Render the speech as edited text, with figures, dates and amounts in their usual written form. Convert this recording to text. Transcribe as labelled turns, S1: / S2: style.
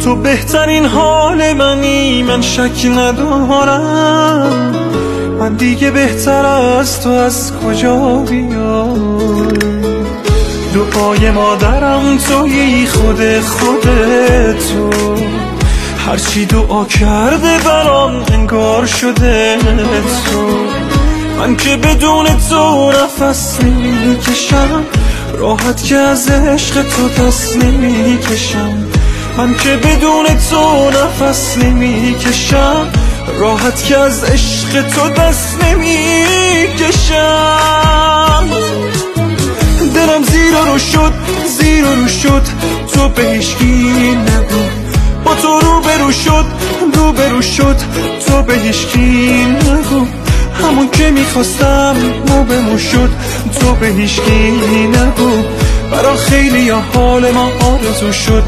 S1: تو بهترین حال منی، من شک ندارم. من دیگه بهتر از تو از کجا بیام؟ دعای مادرم تویی، خودتو. هرچی دعا کرده برام انگار شده تو. من که بدون تو نفس نمیکشم، راحت که از عشق تو دست نمیکشم. من که بدون تو نفس نمیکشم، راحت که از عشق تو دست نمیکشم. دلم زیر رو شد تو به هیچکی نگو. با تو روبرو شد تو به هیچکی نگو. همون که میخواستم موبمون شد تو به هیچکی نگو. برا خیلی حال ما آرزو شد.